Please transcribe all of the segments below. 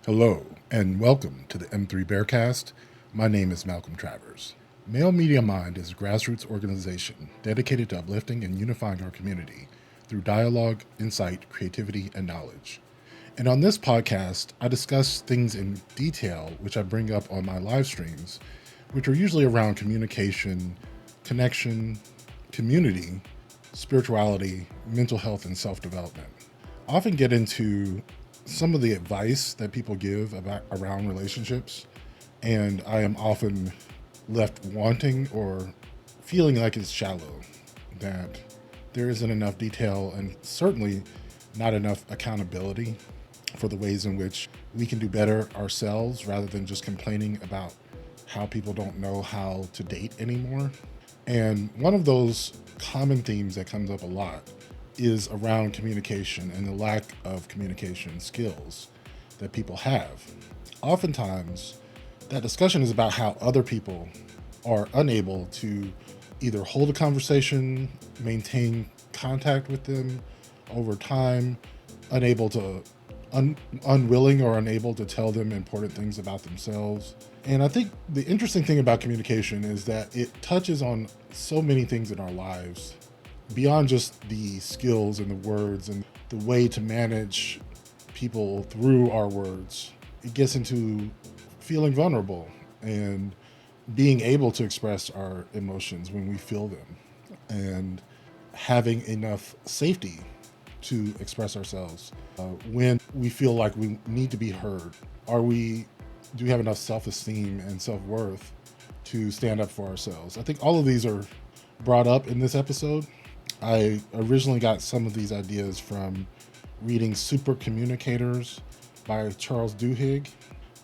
Hello, and welcome to the M3 Bearcast. My name is Malcolm Travers. Male Media Mind is a grassroots organization dedicated to uplifting and unifying our community through dialogue, insight, creativity, and knowledge. And on this podcast, I discuss things in detail which I bring up on my live streams, which are usually around communication, connection, community, spirituality, mental health, and self development. I often get into some of the advice that people give about around relationships, and I am often left wanting or feeling like it's shallow, that there isn't enough detail and certainly not enough accountability for the ways in which we can do better ourselves rather than just complaining about how people don't know how to date anymore. And one of those common themes that comes up a lot is around communication and the lack of communication skills that people have. Oftentimes, that discussion is about how other people are unable to either hold a conversation, maintain contact with them over time, unable to, unwilling or unable to tell them important things about themselves. And I think the interesting thing about communication is that it touches on so many things in our lives beyond just the skills and the words and the way to manage people through our words. It gets into feeling vulnerable and being able to express our emotions when we feel them, and having enough safety to express ourselves when we feel like we need to be heard. Do we have enough self-esteem and self-worth to stand up for ourselves? I think all of these are brought up in this episode. I originally got some of these ideas from reading Super Communicators by Charles Duhigg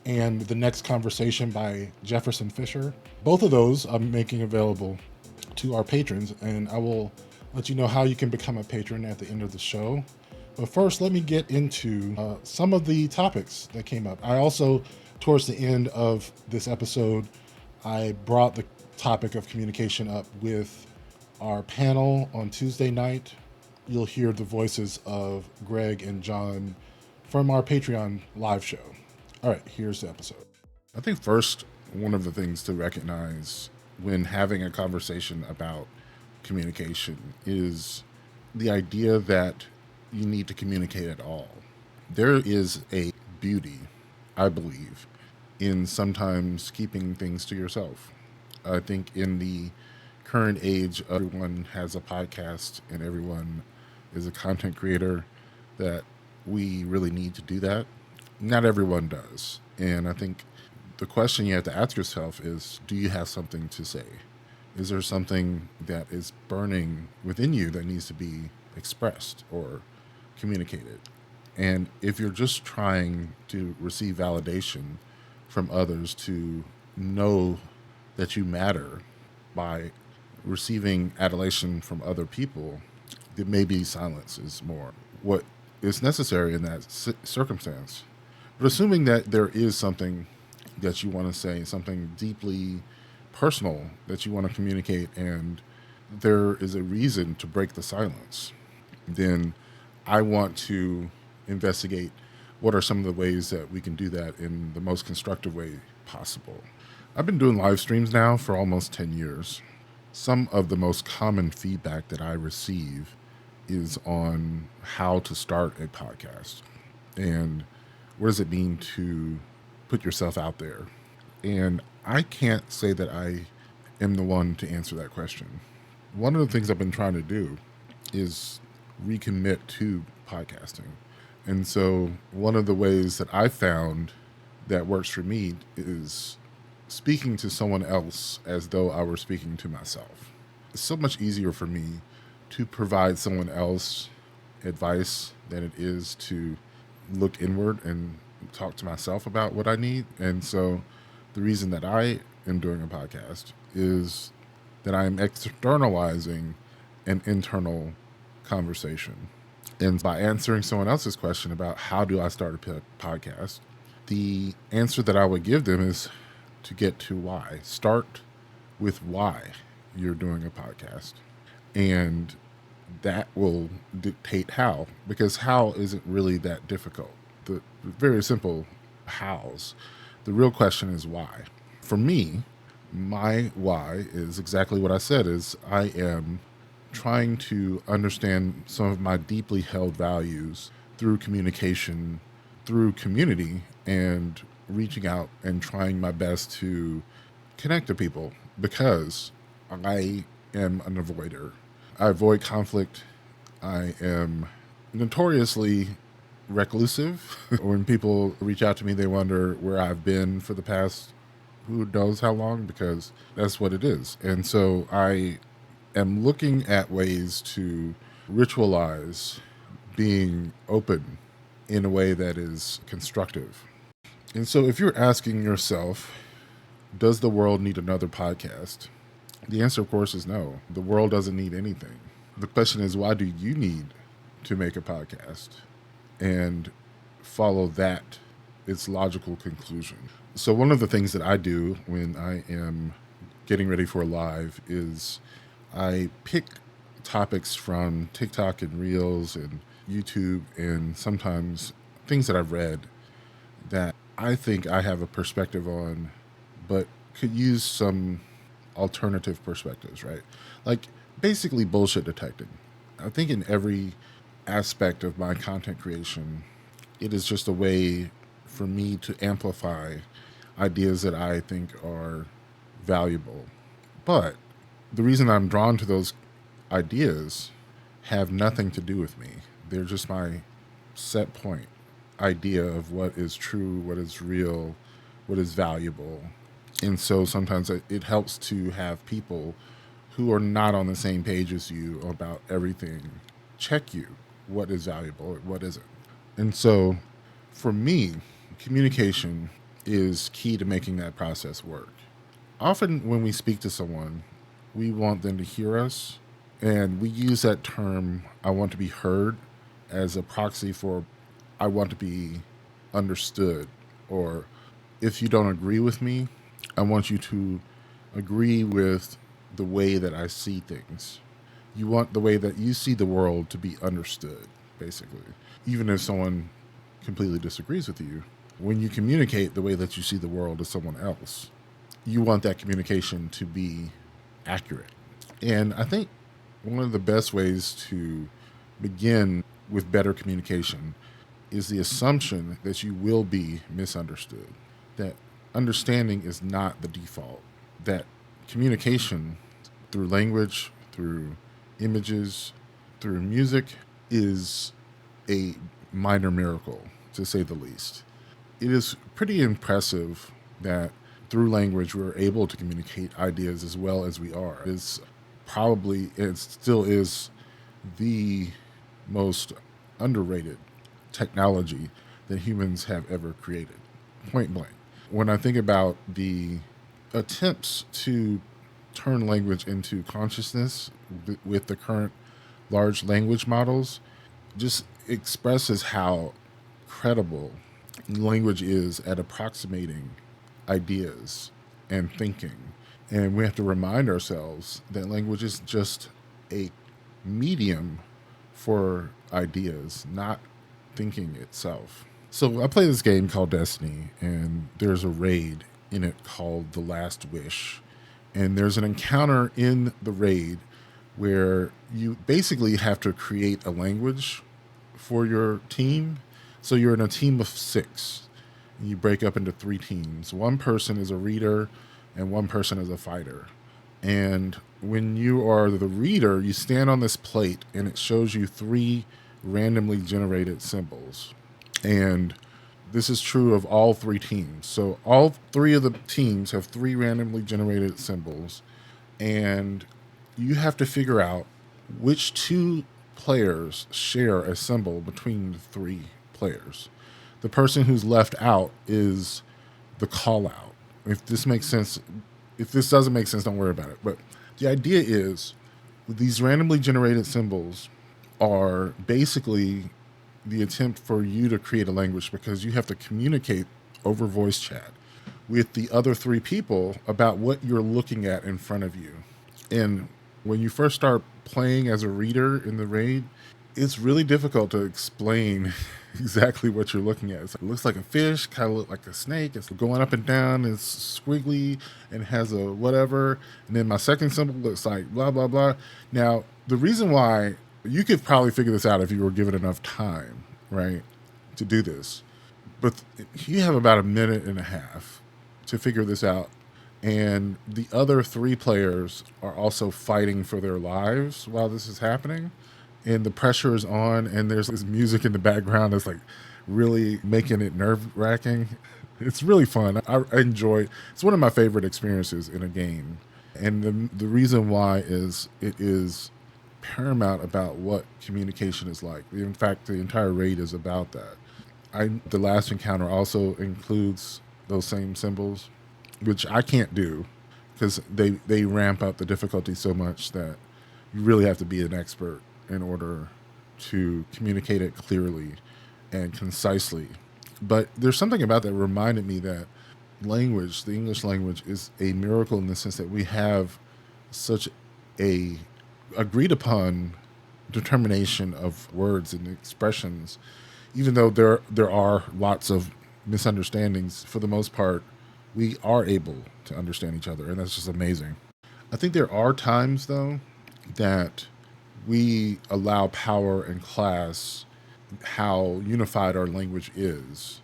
and The Next Conversation by Jefferson Fisher. Both of those I'm making available to our patrons, and I will let you know how you can become a patron at the end of the show. But first, let me get into some of the topics that came up. I also, towards the end of this episode, I brought the topic of communication up with our panel on Tuesday night. You'll hear the voices of Greg and John from our Patreon live show. All right, here's the episode. I think first, one of the things to recognize when having a conversation about communication is the idea that you need to communicate at all. There is a beauty, I believe, in sometimes keeping things to yourself. I think in the current age, everyone has a podcast and everyone is a content creator, that we really need to do that. Not everyone does. And I think the question you have to ask yourself is, do you have something to say? Is there something that is burning within you that needs to be expressed or communicated? And if you're just trying to receive validation from others to know that you matter by receiving adulation from other people, then maybe silence is more what is necessary in that circumstance. But assuming that there is something that you want to say, something deeply personal that you want to communicate, and there is a reason to break the silence, then I want to investigate what are some of the ways that we can do that in the most constructive way possible. I've been doing live streams now for almost 10 years. Some of the most common feedback that I receive is on how to start a podcast and what does it mean to put yourself out there. And I can't say that I am the one to answer that question. One of the things I've been trying to do is recommit to podcasting. And so one of the ways that I found that works for me is speaking to someone else as though I were speaking to myself. It's so much easier for me to provide someone else advice than it is to look inward and talk to myself about what I need. And so the reason that I am doing a podcast is that I'm externalizing an internal conversation. And by answering someone else's question about how do I start a podcast, the answer that I would give them is to get to why. Start with why you're doing a podcast. And that will dictate how, because how isn't really that difficult. The very simple hows. The real question is why. For me, my why is exactly what I said, is I am trying to understand some of my deeply held values through communication, through community, and reaching out and trying my best to connect to people because I am an avoider. I avoid conflict. I am notoriously reclusive. When people reach out to me, they wonder where I've been for the past who knows how long, because that's what it is. And so I am looking at ways to ritualize being open in a way that is constructive. And so if you're asking yourself, does the world need another podcast? The answer, of course, is no. The world doesn't need anything. The question is, why do you need to make a podcast? And follow that, its logical conclusion. So one of the things that I do when I am getting ready for a live is I pick topics from TikTok and Reels and YouTube and sometimes things that I've read that I think I have a perspective on, but could use some alternative perspectives, right? Like basically bullshit detecting. I think in every aspect of my content creation, it is just a way for me to amplify ideas that I think are valuable. But the reason I'm drawn to those ideas have nothing to do with me. They're just my set point idea of what is true, what is real, what is valuable. And so sometimes it helps to have people who are not on the same page as you about everything check you. What is valuable, what isn't. And so for me, communication is key to making that process work. Often when we speak to someone, we want them to hear us, and we use that term, I want to be heard, as a proxy for I want to be understood, or if you don't agree with me, I want you to agree with the way that I see things. You want the way that you see the world to be understood, basically. Even if someone completely disagrees with you, when you communicate the way that you see the world to someone else, you want that communication to be accurate. And I think one of the best ways to begin with better communication is the assumption that you will be misunderstood, that understanding is not the default, that communication through language, through images, through music is a minor miracle, to say the least. It is pretty impressive that through language we're able to communicate ideas as well as we are. It still is the most underrated technology that humans have ever created, point blank. When I think about the attempts to turn language into consciousness with the current large language models, just expresses how credible language is at approximating ideas and thinking. And we have to remind ourselves that language is just a medium for ideas, not thinking itself. So I play this game called Destiny, and there's a raid in it called The Last Wish. And there's an encounter in the raid where you basically have to create a language for your team. So you're in a team of 6. And you break up into 3 teams. One person is a reader and one person is a fighter. And when you are the reader, you stand on this plate and it shows you 3 randomly generated symbols. And this is true of all 3 teams. So all 3 of the teams have 3 randomly generated symbols. And you have to figure out which 2 players share a symbol between the 3 players. The person who's left out is the call out. If this makes sense, if this doesn't make sense, don't worry about it. But the idea is these randomly generated symbols are basically the attempt for you to create a language, because you have to communicate over voice chat with the other 3 people about what you're looking at in front of you. And when you first start playing as a reader in the raid, it's really difficult to explain exactly what you're looking at. It looks like a fish, kind of look like a snake. It's going up and down. It's squiggly and has a whatever. And then my second symbol looks like blah blah blah. Now the reason why you could probably figure this out if you were given enough time, right, to do this. But you have about a minute and a half to figure this out. And the other three players are also fighting for their lives while this is happening. And the pressure is on, and there's this music in the background that's like really making it nerve wracking. It's really fun. I enjoy. It's one of my favorite experiences in a game, and the reason why is it is paramount about what communication is like. In fact, the entire raid is about that. The last encounter also includes those same symbols, which I can't do because they ramp up the difficulty so much that you really have to be an expert in order to communicate it clearly and concisely. But there's something about that reminded me that language, the English language, is a miracle in the sense that we have such a agreed upon determination of words and expressions. Even though there are lots of misunderstandings, for the most part, we are able to understand each other, and that's just amazing. I think there are times, though, that we allow power and class how unified our language is,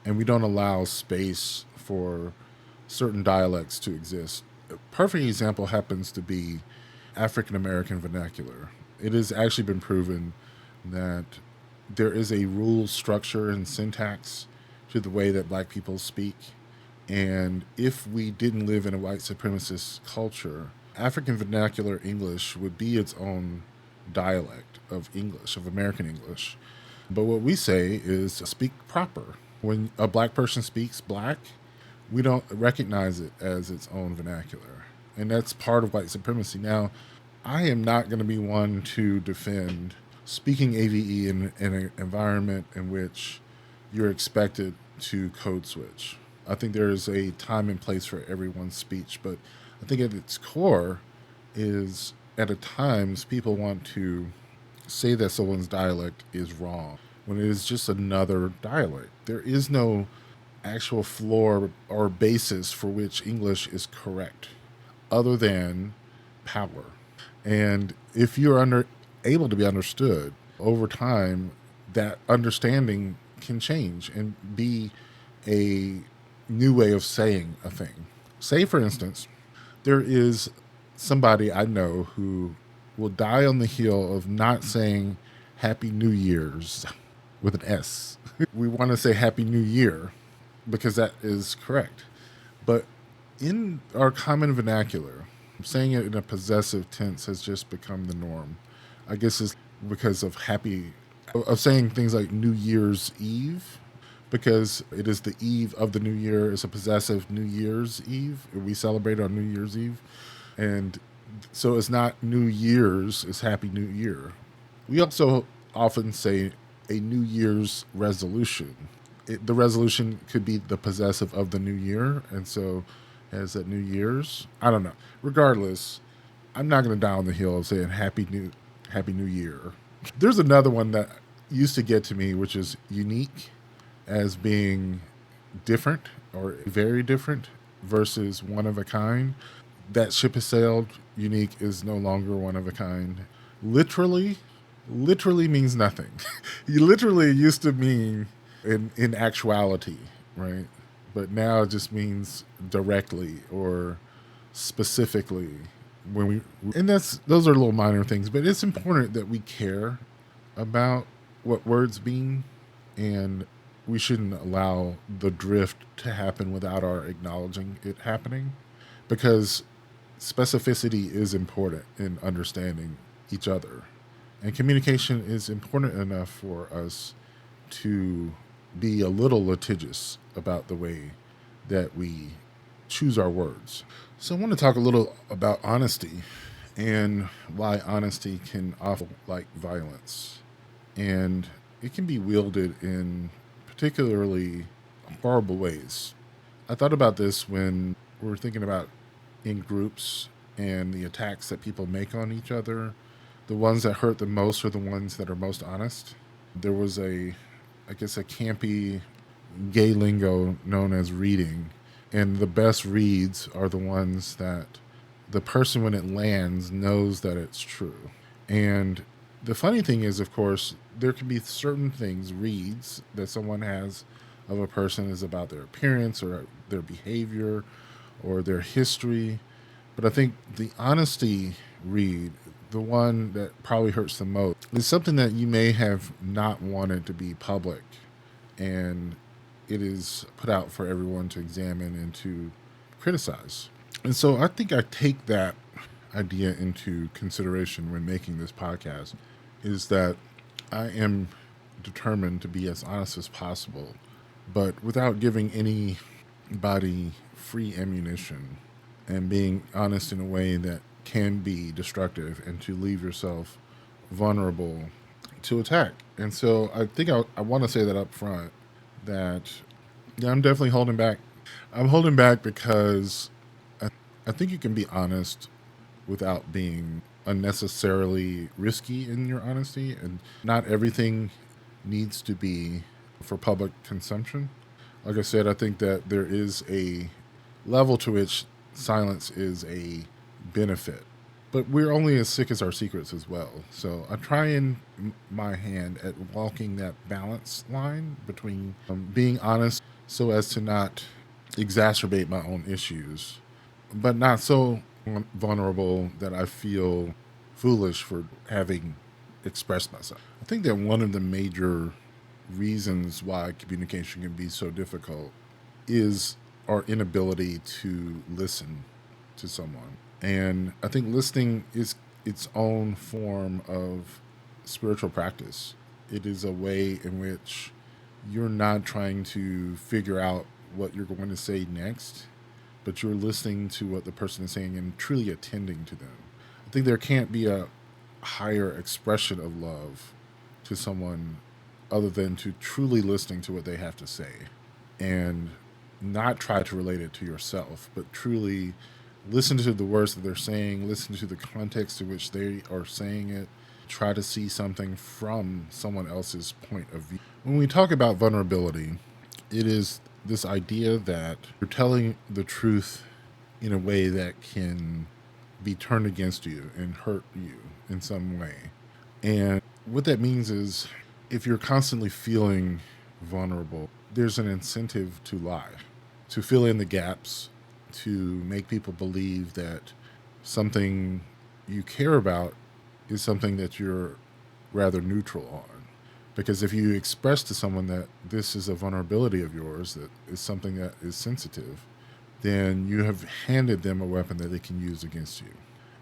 and we don't allow space for certain dialects to exist. A perfect example happens to be African American vernacular. It has actually been proven that there is a rule structure and syntax to the way that black people speak. And if we didn't live in a white supremacist culture, African vernacular English would be its own dialect of English, of American English. But what we say is speak proper. When a black person speaks black, we don't recognize it as its own vernacular. And that's part of white supremacy. Now, I am not going to be one to defend speaking AVE in an environment in which you're expected to code switch. I think there is a time and place for everyone's speech, but I think at its core is at times people want to say that someone's dialect is wrong when it is just another dialect. There is no actual floor or basis for which English is correct other than power. And if you're able to be understood over time, that understanding can change and be a new way of saying a thing. Say, for instance, there is somebody I know who will die on the heel of not saying Happy New Year's with an S. We want to say Happy New Year because that is correct. But in our common vernacular, saying it in a possessive tense has just become the norm. I guess it's because of saying things like New Year's Eve, because it is the eve of the new year. It's a possessive New Year's Eve. We celebrate on New Year's Eve. And so it's not New Year's, it's Happy New Year. We also often say a New Year's resolution. The resolution could be the possessive of the new year, and so as that New Year's. I don't know. Regardless, I'm not going to die on the hill of saying Happy New Year. There's another one that used to get to me, which is unique as being different or very different versus one of a kind. That ship has sailed. Unique is no longer one of a kind. Literally means nothing. You literally used to mean in actuality, right? But now it just means directly or specifically and those are little minor things, but it's important that we care about what words mean, and we shouldn't allow the drift to happen without our acknowledging it happening, because specificity is important in understanding each other, and communication is important enough for us to be a little litigious about the way that we choose our words. So I want to talk a little about honesty and why honesty can often like violence. And it can be wielded in particularly horrible ways. I thought about this when we were thinking about in groups and the attacks that people make on each other the ones that hurt the most are the ones that are most honest. There was I guess, a campy gay lingo known as reading, and the best reads are the ones that the person, when it lands, knows that it's true. And the funny thing is, of course, there can be certain things, reads that someone has of a person is about their appearance or their behavior or their history. But I think the honesty read, the one that probably hurts the most, is something that you may have not wanted to be public, and it is put out for everyone to examine and to criticize. And so I think I take that idea into consideration when making this podcast, is that I am determined to be as honest as possible, but without giving anybody free ammunition, and being honest in a way that can be destructive and to leave yourself vulnerable to attack. And so I think I want to say that up front, that yeah, I'm definitely holding back. I'm holding back because I, I think you can be honest without being unnecessarily risky in your honesty, and not everything needs to be for public consumption. Like I said, I think that there is a level to which silence is a benefit, but we're only as sick as our secrets as well. So I try in my hand at walking that balance line between being honest so as to not exacerbate my own issues, but not so vulnerable that I feel foolish for having expressed myself. I think that one of the major reasons why communication can be so difficult is our inability to listen to someone. And I think listening is its own form of spiritual practice. It is a way in which you're not trying to figure out what you're going to say next, but you're listening to what the person is saying and truly attending to them. I think there can't be a higher expression of love to someone other than to truly listening to what they have to say, and not try to relate it to yourself, but truly listen to the words that they're saying, listen to the context in which they are saying it, try to see something from someone else's point of view. When we talk about vulnerability, it is this idea that you're telling the truth in a way that can be turned against you and hurt you in some way. And what that means is, if you're constantly feeling vulnerable, there's an incentive to lie, to fill in the gaps, to make people believe that something you care about is something that you're rather neutral on. Because if you express to someone that this is a vulnerability of yours, that is something that is sensitive, then you have handed them a weapon that they can use against you.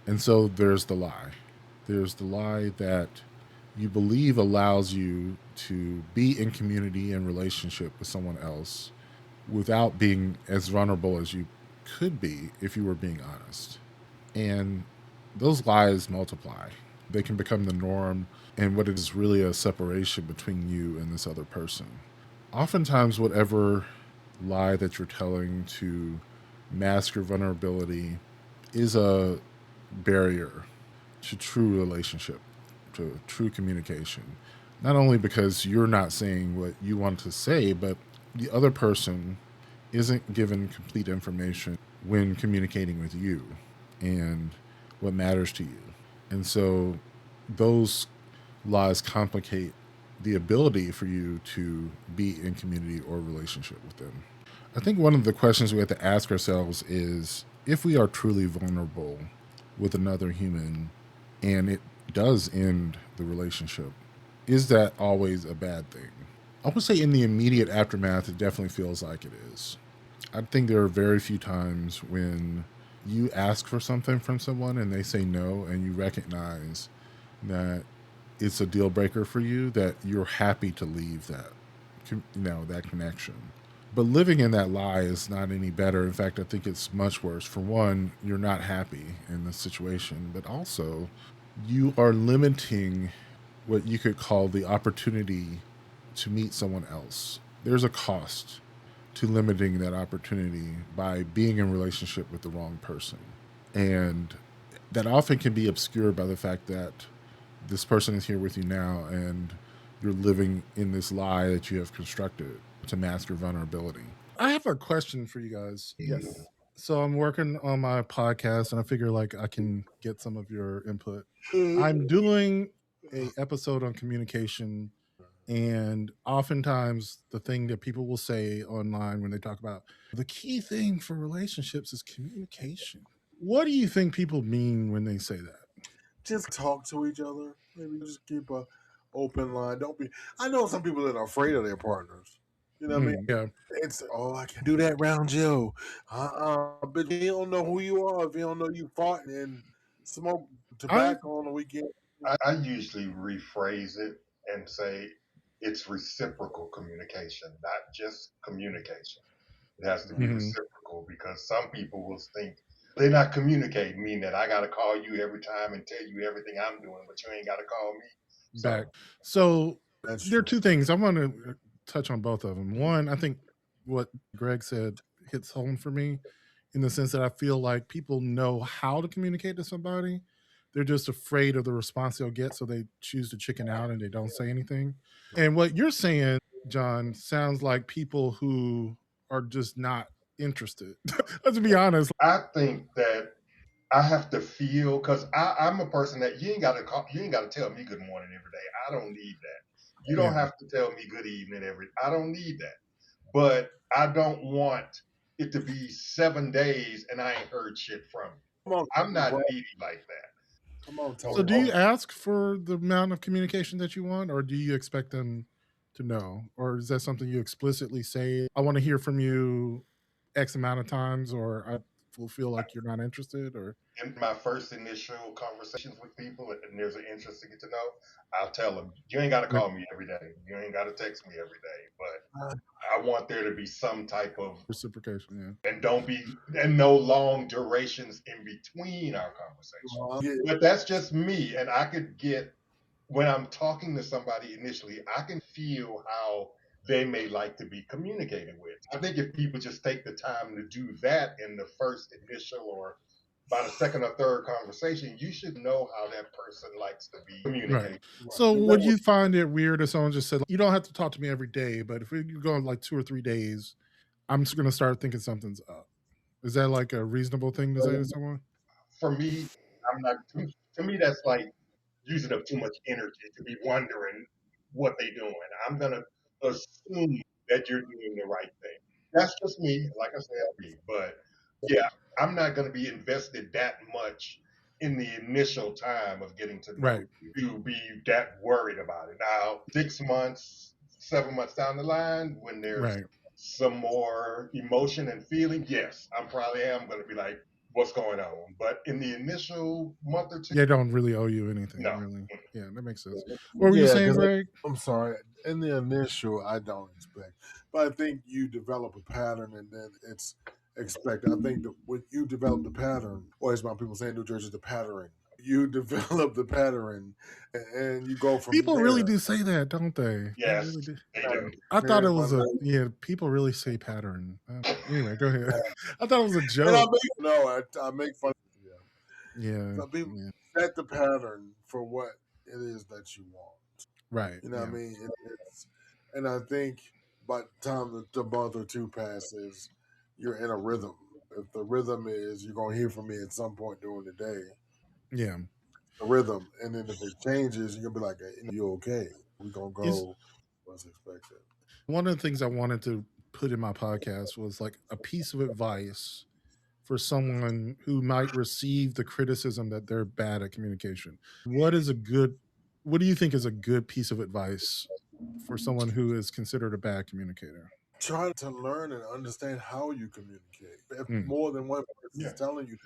And so there's the lie. There's the lie that you believe allows you to be in community and relationship with someone else without being as vulnerable as you could be if you were being honest. And those lies multiply. They can become the norm, and what is really a separation between you and this other person. Oftentimes, whatever lie that you're telling to mask your vulnerability is a barrier to true relationship, to true communication. Not only because you're not saying what you want to say, but the other person isn't given complete information when communicating with you and what matters to you. And so those lies complicate the ability for you to be in community or relationship with them. I think one of the questions we have to ask ourselves is, if we are truly vulnerable with another human and it does end the relationship, is that always a bad thing? I would say in the immediate aftermath, it definitely feels like it is. I think there are very few times when you ask for something from someone and they say no, and you recognize that it's a deal breaker for you, that you're happy to leave that connection. But living in that lie is not any better. In fact, I think it's much worse. For one, you're not happy in the situation, but also you are limiting what you could call the opportunity to meet someone else. There's a cost to limiting that opportunity by being in relationship with the wrong person. And that often can be obscured by the fact that this person is here with you now, and you're living in this lie that you have constructed to mask your vulnerability. I have a question for you guys. Yes. So I'm working on my podcast, and I figure like I can get some of your input. I'm doing a episode on communication, and oftentimes the thing that people will say online when they talk about the key thing for relationships is communication. What do you think people mean when they say that? Just talk to each other. Maybe just keep a open line. Don't be. I know some people that are afraid of their partners. You know what I mean? Yeah. It's I can do that round you. But he don't know who you are if he don't know you fought and smoke I tobacco on the weekend. I usually rephrase it and say it's reciprocal communication, not just communication. It has to be mhm, reciprocal because some people will think they're not communicating, meaning that I got to call you every time and tell you everything I'm doing, but you ain't got to call me. back. So So That's there are true. two things I want to touch on both of them. One, I think what Greg said hits home for me in the sense that I feel like people know how to communicate to somebody. They're just afraid of the response they'll get, so they choose to chicken out and they don't say anything. And what you're saying, John, sounds like people who are just not interested. Let's be honest. I think that I have to feel because I'm a person that you ain't got to call, you ain't got to tell me good morning every day. I don't need that. You Yeah, don't have to tell me good evening every. I don't need that. But I don't want it to be 7 days and I ain't heard shit from you. Come on, I'm not bro. needy like that. Come on, so Tony. do you ask for the amount of communication that you want, or do you expect them to know? Or is that something you explicitly say, I want to hear from you X amount of times, or I will feel like you're not interested? Or In my first initial conversations with people, and there's an interest to get to know, I'll tell them, you ain't got to like call me every day. You ain't got to text me every day. But I want there to be some type of, reciprocation? and don't be, and no long durations in between our conversation. Yeah, But that's just me. And I could get when I'm talking to somebody initially, I can feel how they may like to be communicated with. I think if people just take the time to do that in the first initial or by the second or third conversation, you should know how that person likes to be Yeah. Right. communicated. So right. would you find it weird if someone just said, you don't have to talk to me every day, but if you're going like 2 or 3 days, I'm just going to start thinking something's up? Is that like a reasonable thing to say to someone? For me, I'm not. To me, that's like using up too much energy to be wondering what they're doing. I'm gonna assume that you're doing the right thing. That's just me. Like I said, but yeah, I'm not gonna be invested that much in the initial time of getting to know Right. you to be that worried about it. Now, 6 months, 7 months down the line, when there's Right. some more emotion and feeling, yes, I probably am gonna be like, what's going on? But in the initial month or two, They don't really owe you anything, no. really. Yeah, that makes sense. What were you Yeah, saying, because Greg? I'm sorry. In the initial, I don't expect, but I think you develop a pattern, and then it's expected. I think that when you develop the pattern, or as my people say in New Jersey, the pattern. You develop the pattern, and you go from People really there. do say that, don't they? They Yes, really do. they Like, do. I thought it here's my was a name. yeah. People really say pattern. Anyway, go ahead. I thought it was a And I joke. make no, I make fun. Yeah, Yeah, some people yeah, set the pattern for what it is that you want. right. You know what I Yeah, mean? It's, and I think by the time the month or two passes, you're in a rhythm. If the rhythm is you're gonna hear from me at some point during the day, yeah. the rhythm, and then if it changes, you're gonna be like, hey, "You okay? We gonna Is go what's expected." one of the things I wanted to put in my podcast was like a piece of advice for someone who might receive the criticism that they're bad at communication. What is a good? What do you think is a good piece of advice for someone who is considered a bad communicator? Try to learn and understand how you communicate. If Mm. more than one person is Yeah. telling you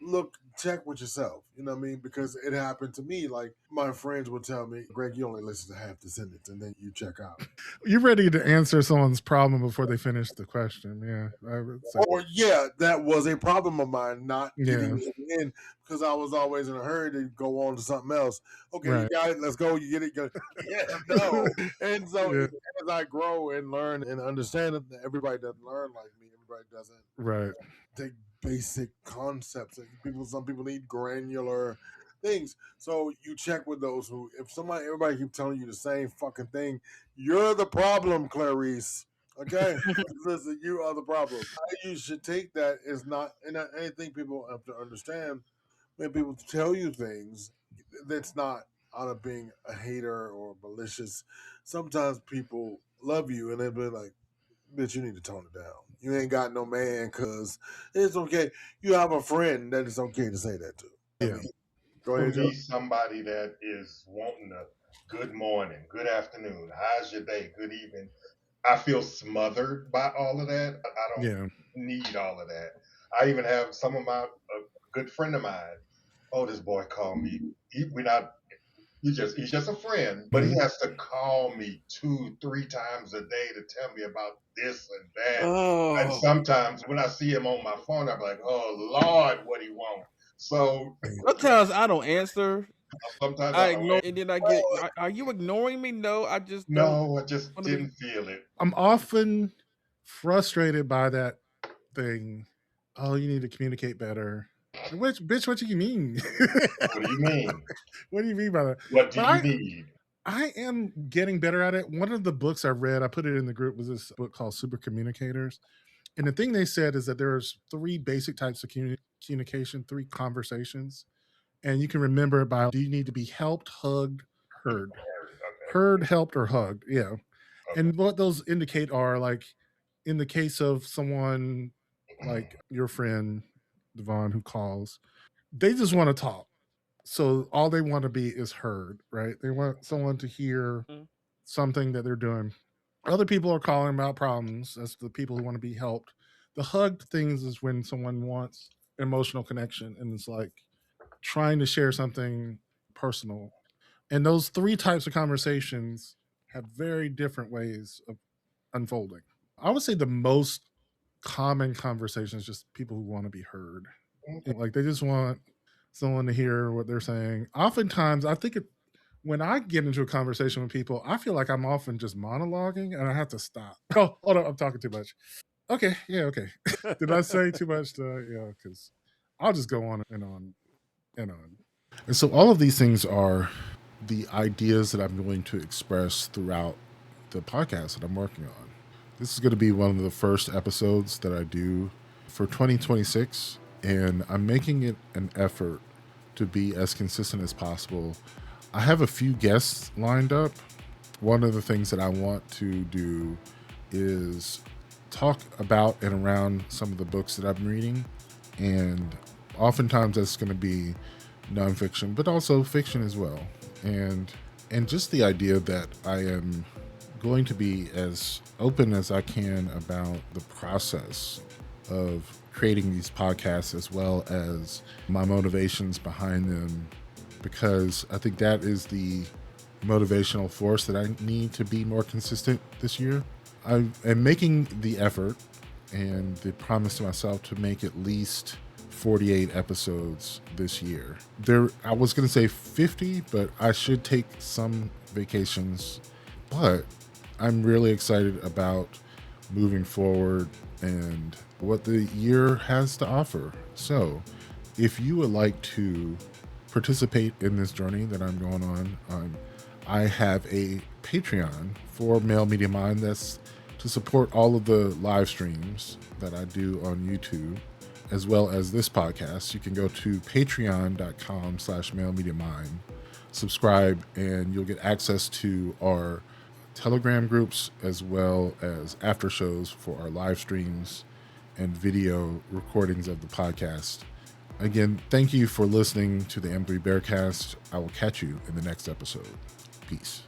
look, check with yourself. You know what I mean? Because it happened to me. Like my friends would tell me, Greg, you only listen to half the sentence and then you check out. You're ready to answer someone's problem before they finish the question. Yeah, I would say. Or yeah, that was a problem of mine, not Yeah, getting it in because I was always in a hurry to go on to something else. Okay, you right. got it. Let's go. You get it. Go. Yeah, no. And so Yeah, as I grow and learn and understand that everybody doesn't learn like me. Everybody doesn't right. take basic concepts. Some people need granular. things. So you check with those who, if everybody keep telling you the same fucking thing, you're the problem, Clarice. Okay, listen, you are the problem. You should take that as not, and I think people have to understand when people tell you things, that's not out of being a hater or malicious. Sometimes people love you and they'll be like, bitch, you need to tone it down. You ain't got no man because it's okay. You have a friend that it's okay to say that to. Yeah. I mean, go To ahead, Joe. be somebody that is wanting a good morning, good afternoon, how's your day, good evening, I feel smothered by all of that. I don't Yeah. need all of that. I even have some of my a good friend of mine. Oh, this boy called me. We're not. He's just a friend, but he Mhm. has to call me 2, 3 times a day to tell me about this and that. And Oh, sometimes when I see him on my phone, I'm like, oh Lord, what he want. So sometimes I don't answer. sometimes I I don't. ignore, and then I get, are you ignoring me? No, I just don't No, I just want to be. didn't feel it. I'm often frustrated by that thing. Oh, you need to communicate better. Which bitch, what do you mean? What do you mean? What do you mean by that? What do But you need? I am getting better at it. One of the books I read, I put it in the group, was this book called Super Communicators. And the thing they said is that there's three basic types of communication, three conversations. And you can remember it by, do you need to be helped, hugged, heard? Okay, Heard, helped, or hugged. Yeah. okay. And what those indicate are, like, in the case of someone like your friend Devon who calls, they just want to talk. So all they want to be is heard, right? They want someone to hear Mm. something that they're doing. Other people are calling about problems. That's the people who want to be helped. The hug things is when someone wants emotional connection and it's like trying to share something personal. And those three types of conversations have very different ways of unfolding. I would say the most common conversation is just people who want to be heard. Like they just want someone to hear what they're saying. Oftentimes, I think when I get into a conversation with people, I feel like I'm often just monologuing and I have to stop. Oh, hold on, I'm talking too much. Okay, yeah, okay. Did I say too much? Yeah, because I'll just go on and on and on. And so all of these things are the ideas that I'm going to express throughout the podcast that I'm working on. This is going to be one of the first episodes that I do for 2026, and I'm making it an effort to be as consistent as possible. I have a few guests lined up. One of the things that I want to do is talk about and around some of the books that I'm reading, and oftentimes that's going to be nonfiction, but also fiction as well. And just the idea that I am going to be as open as I can about the process of creating these podcasts as well as my motivations behind them, because I think that is the motivational force that I need to be more consistent this year. I am making the effort and the promise to myself to make at least 48 episodes this year. I was going to say 50, but I should take some vacations. But I'm really excited about moving forward and what the year has to offer. So, if you would like to participate in this journey that I'm going on, I have a Patreon for Male Media Mind that's to support all of the live streams that I do on YouTube, as well as this podcast. You can go to patreon.com/malemediamind, subscribe, and you'll get access to our Telegram groups as well as after shows for our live streams and video recordings of the podcast. Again, thank you for listening to the M3 Bearcast. I will catch you in the next episode. Peace.